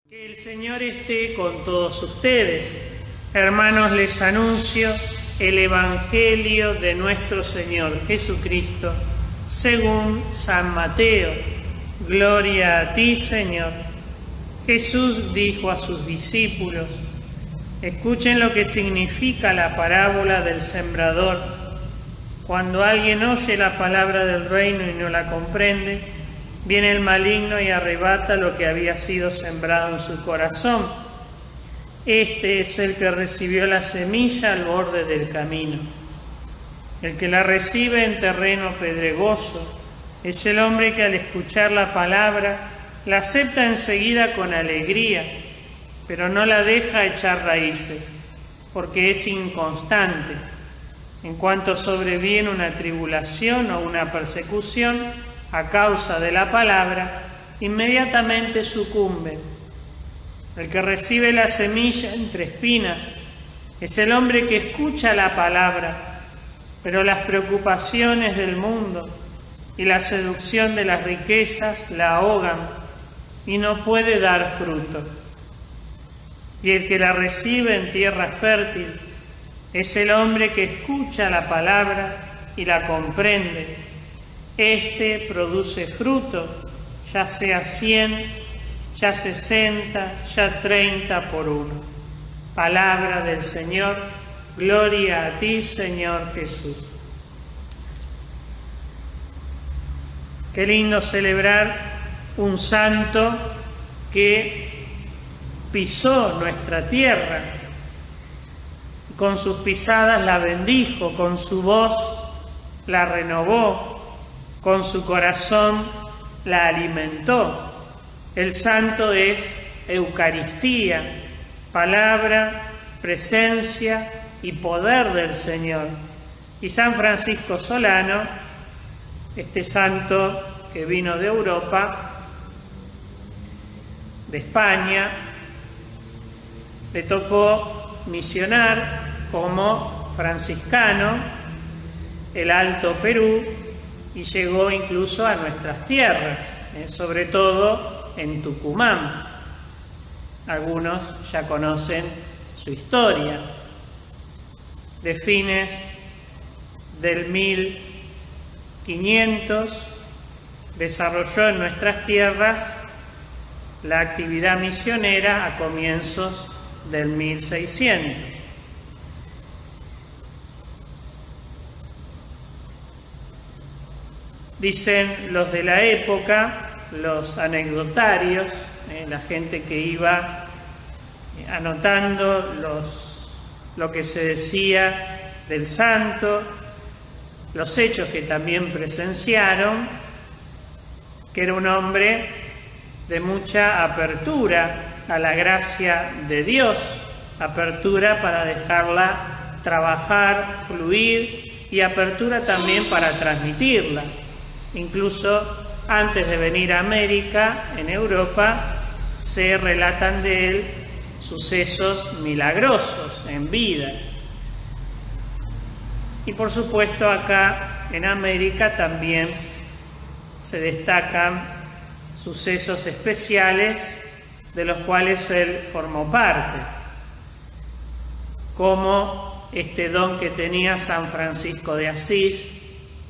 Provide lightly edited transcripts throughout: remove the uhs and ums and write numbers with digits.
Que el Señor esté con todos ustedes. Hermanos, les anuncio el Evangelio de nuestro Señor Jesucristo según San Mateo. Gloria a ti, Señor. Jesús dijo a sus discípulos: escuchen lo que significa la parábola del sembrador. Cuando alguien oye la palabra del reino y no la comprende, viene el maligno y arrebata lo que había sido sembrado en su corazón. Este es el que recibió la semilla al borde del camino. El que la recibe en terreno pedregoso es el hombre que al escuchar la palabra la acepta enseguida con alegría, pero no la deja echar raíces, porque es inconstante. En cuanto sobreviene una tribulación o una persecución a causa de la palabra, inmediatamente sucumbe. El que recibe la semilla entre espinas es el hombre que escucha la palabra, pero las preocupaciones del mundo y la seducción de las riquezas la ahogan y no puede dar fruto. Y el que la recibe en tierra fértil es el hombre que escucha la palabra y la comprende. Este produce fruto, ya sea 100, ya 60, ya 30 por uno. Palabra del Señor, gloria a ti, Señor Jesús. Qué lindo celebrar un santo que pisó nuestra tierra, con sus pisadas la bendijo, con su voz la renovó, con su corazón la alimentó. El santo es Eucaristía, palabra, presencia y poder del Señor. Y San Francisco Solano, este santo que vino de Europa, de España, le tocó misionar como franciscano el Alto Perú y llegó incluso a nuestras tierras, sobre todo en Tucumán. Algunos ya conocen su historia. De fines del 1500 desarrolló en nuestras tierras la actividad misionera a comienzos del 1600. Dicen los de la época, los anecdotarios, la gente que iba anotando lo que se decía del santo, los hechos que también presenciaron, que era un hombre de mucha apertura a la gracia de Dios, apertura para dejarla trabajar, fluir, y apertura también para transmitirla. Incluso antes de venir a América, en Europa, se relatan de él sucesos milagrosos en vida. Y por supuesto acá en América también se destacan sucesos especiales de los cuales él formó parte, como este don que tenía San Francisco de Asís,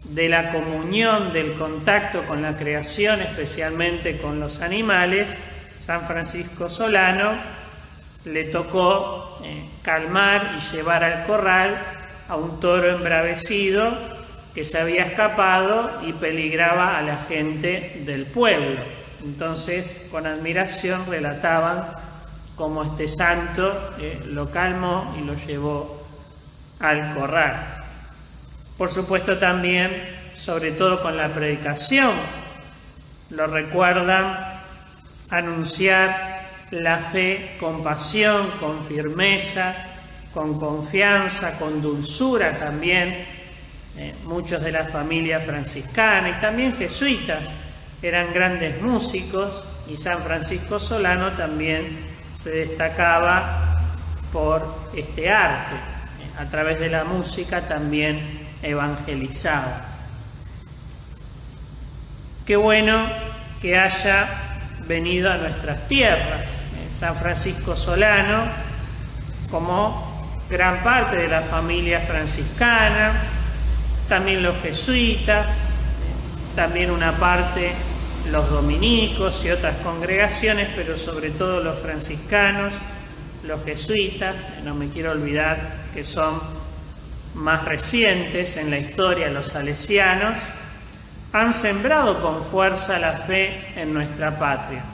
de la comunión, del contacto con la creación, especialmente con los animales. San Francisco Solano le tocó calmar y llevar al corral a un toro embravecido que se había escapado y peligraba a la gente del pueblo. Entonces, con admiración relataban cómo este santo lo calmó y lo llevó al corral. Por supuesto también, sobre todo con la predicación, lo recuerdan anunciar la fe con pasión, con firmeza, con confianza, con dulzura también. Muchos de la familia franciscana y también jesuitas eran grandes músicos, y San Francisco Solano también se destacaba por este arte. A través de la música también evangelizaba. Qué bueno que haya venido a nuestras tierras. San Francisco Solano, como gran parte de la familia franciscana, también los jesuitas, también una parte los dominicos y otras congregaciones, pero sobre todo los franciscanos, los jesuitas, no me quiero olvidar que son más recientes en la historia, los salesianos, han sembrado con fuerza la fe en nuestra patria.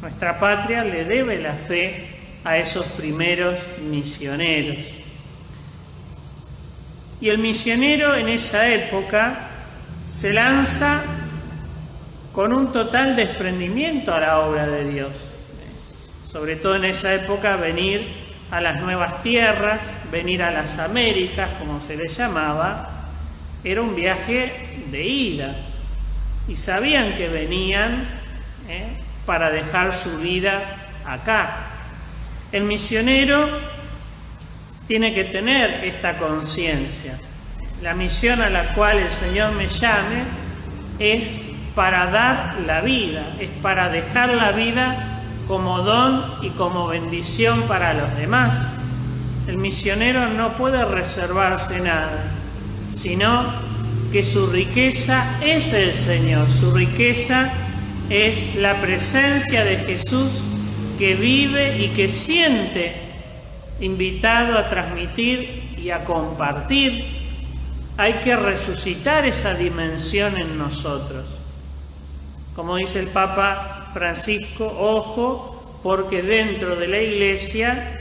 Nuestra patria le debe la fe a esos primeros misioneros. Y el misionero en esa época se lanza con un total desprendimiento a la obra de Dios. Sobre todo en esa época, venir a las nuevas tierras, venir a las Américas, como se les llamaba, era un viaje de ida. Y sabían que venían para dejar su vida acá. El misionero tiene que tener esta conciencia. La misión a la cual el Señor me llame es para dar la vida, es para dejar la vida como don y como bendición para los demás. El misionero no puede reservarse nada, sino que su riqueza es el Señor, su riqueza es la presencia de Jesús que vive y que siente invitado a transmitir y a compartir. Hay que resucitar esa dimensión en nosotros. Como dice el Papa Francisco, ojo, porque dentro de la Iglesia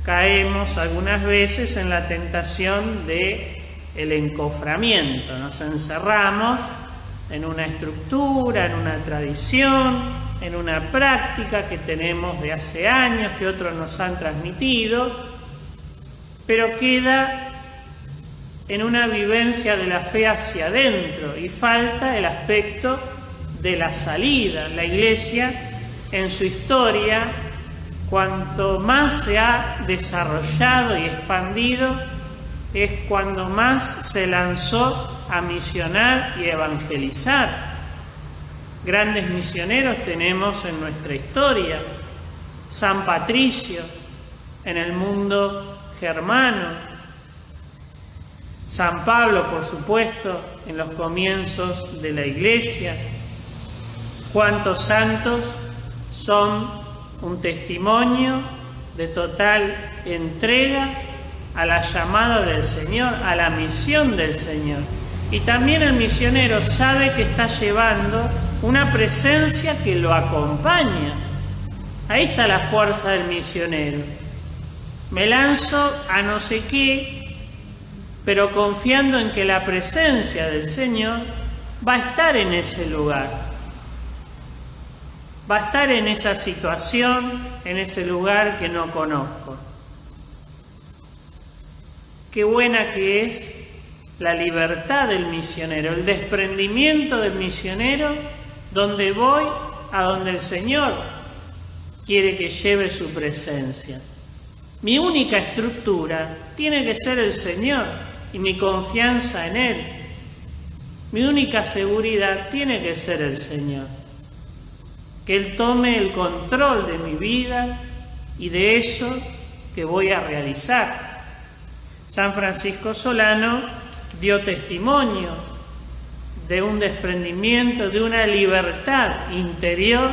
caemos algunas veces en la tentación de el encoframiento. Nos encerramos en una estructura, en una tradición, en una práctica que tenemos de hace años, que otros nos han transmitido, pero queda en una vivencia de la fe hacia adentro y falta el aspecto de la salida. La Iglesia, en su historia, cuanto más se ha desarrollado y expandido, es cuando más se lanzó a misionar y evangelizar. Grandes misioneros tenemos en nuestra historia. San Patricio en el mundo germano, San Pablo, por supuesto, en los comienzos de la Iglesia. Cuántos santos son un testimonio de total entrega a la llamada del Señor, a la misión del Señor. Y también el misionero sabe que está llevando una presencia que lo acompaña. Ahí está la fuerza del misionero. Me lanzo a no sé qué, pero confiando en que la presencia del Señor va a estar en ese lugar. Va a estar en esa situación, en ese lugar que no conozco. Qué buena que es la libertad del misionero, el desprendimiento del misionero, donde voy, a donde el Señor quiere que lleve su presencia. Mi única estructura tiene que ser el Señor y mi confianza en Él. Mi única seguridad tiene que ser el Señor. Que Él tome el control de mi vida y de eso que voy a realizar. San Francisco Solano dio testimonio de un desprendimiento, de una libertad interior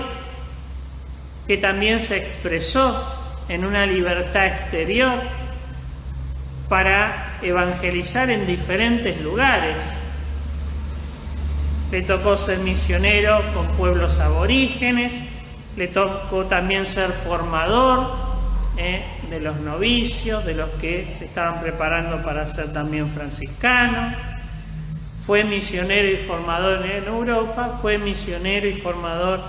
que también se expresó en una libertad exterior para evangelizar en diferentes lugares. Le tocó ser misionero con pueblos aborígenes, le tocó también ser formador de los novicios, de los que se estaban preparando para ser también franciscanos. Fue misionero y formador en Europa, fue misionero y formador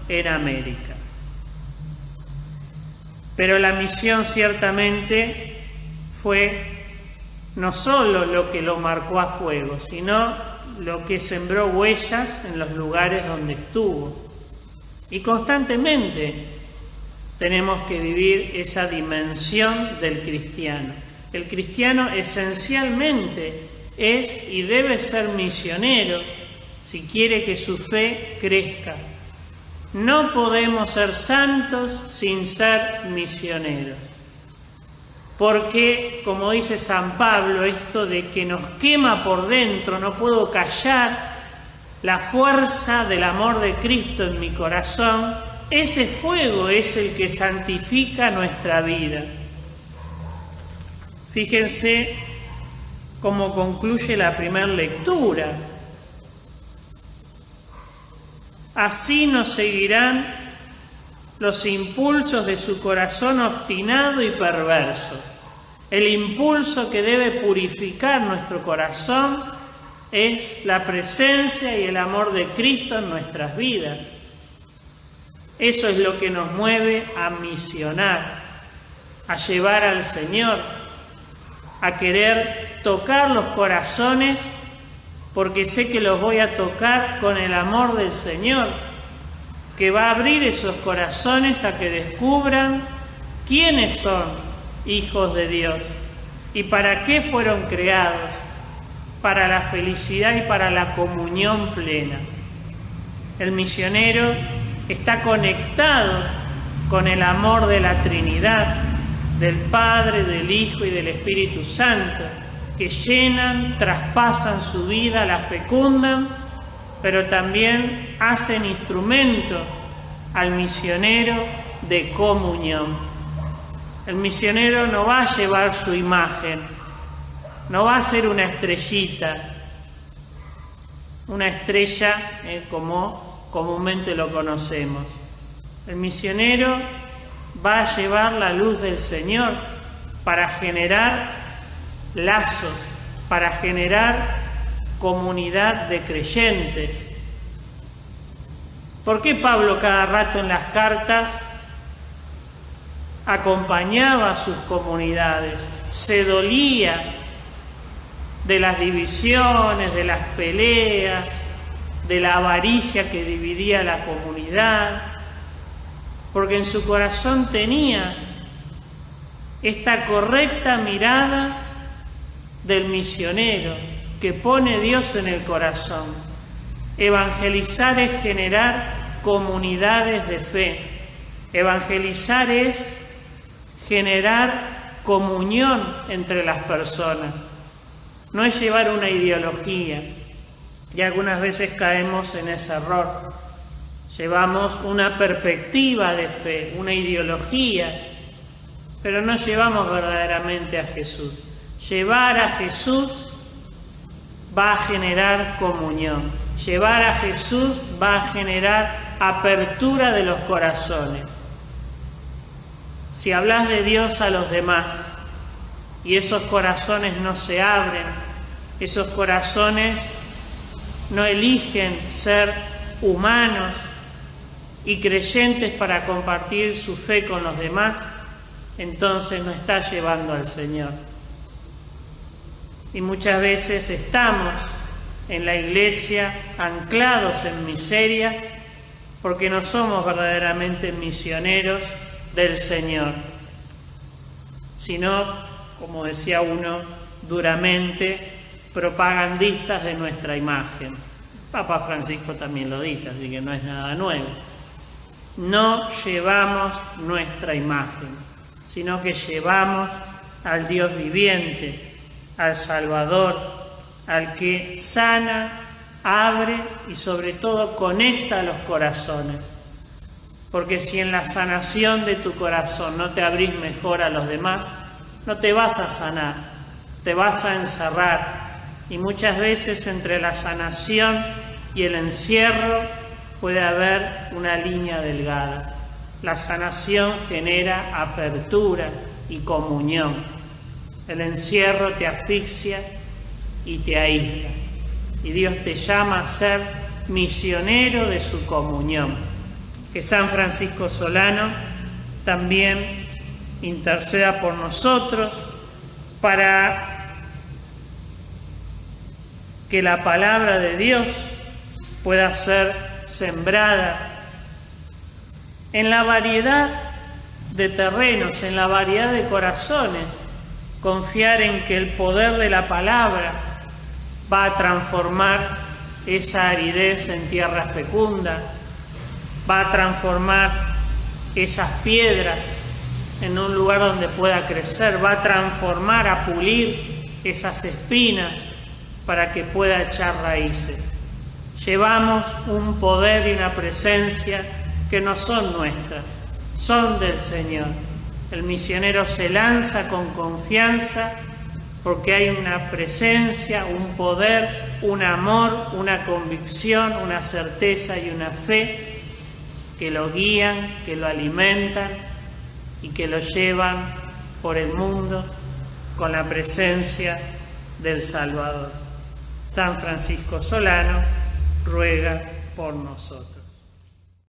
en América. Pero la misión ciertamente fue no solo lo que lo marcó a fuego, sino lo que sembró huellas en los lugares donde estuvo. Y constantemente tenemos que vivir esa dimensión del cristiano. El cristiano esencialmente es y debe ser misionero si quiere que su fe crezca. No podemos ser santos sin ser misioneros. Porque, como dice San Pablo, esto de que nos quema por dentro, no puedo callar la fuerza del amor de Cristo en mi corazón, ese fuego es el que santifica nuestra vida. Fíjense cómo concluye la primera lectura. Así nos seguirán los impulsos de su corazón obstinado y perverso. El impulso que debe purificar nuestro corazón es la presencia y el amor de Cristo en nuestras vidas. Eso es lo que nos mueve a misionar, a llevar al Señor, a querer tocar los corazones, porque sé que los voy a tocar con el amor del Señor, que va a abrir esos corazones a que descubran quiénes son hijos de Dios y para qué fueron creados, para la felicidad y para la comunión plena. El misionero está conectado con el amor de la Trinidad, del Padre, del Hijo y del Espíritu Santo, que llenan, traspasan su vida, la fecundan, pero también hacen instrumento al misionero de comunión. El misionero no va a llevar su imagen, no va a ser una estrellita, una estrella como comúnmente lo conocemos. El misionero va a llevar la luz del Señor para generar lazos, para generar comunidad de creyentes. ¿Por qué Pablo cada rato en las cartas acompañaba a sus comunidades? Se dolía de las divisiones, de las peleas, de la avaricia que dividía la comunidad, porque en su corazón tenía esta correcta mirada del misionero que pone Dios en el corazón. Evangelizar es generar comunidades de fe. Evangelizar es generar comunión entre las personas. No es llevar una ideología, y algunas veces caemos en ese error. Llevamos una perspectiva de fe, una ideología, pero no llevamos verdaderamente a Jesús. Llevar a Jesús va a generar comunión. Llevar a Jesús va a generar apertura de los corazones. Si hablas de Dios a los demás y esos corazones no se abren, esos corazones no eligen ser humanos y creyentes para compartir su fe con los demás, entonces no está llevando al Señor. Y muchas veces estamos en la iglesia anclados en miserias porque no somos verdaderamente misioneros del Señor, sino, como decía uno, duramente propagandistas de nuestra imagen. Papa Francisco también lo dice, así que no es nada nuevo. No llevamos nuestra imagen, sino que llevamos al Dios viviente, al Salvador, al que sana, abre y sobre todo conecta los corazones. Porque si en la sanación de tu corazón no te abrís mejor a los demás, no te vas a sanar, te vas a encerrar. Y muchas veces entre la sanación y el encierro puede haber una línea delgada. La sanación genera apertura y comunión. El encierro te asfixia y te aísla. Y Dios te llama a ser misionero de su comunión. Que San Francisco Solano también interceda por nosotros para que la palabra de Dios pueda ser sembrada en la variedad de terrenos, en la variedad de corazones. Confiar en que el poder de la palabra va a transformar esa aridez en tierra fecunda, va a transformar esas piedras en un lugar donde pueda crecer, va a transformar, a pulir esas espinas para que pueda echar raíces. Llevamos un poder y una presencia que no son nuestras, son del Señor. El misionero se lanza con confianza porque hay una presencia, un poder, un amor, una convicción, una certeza y una fe que lo guían, que lo alimentan y que lo llevan por el mundo con la presencia del Salvador. San Francisco Solano ruega por nosotros.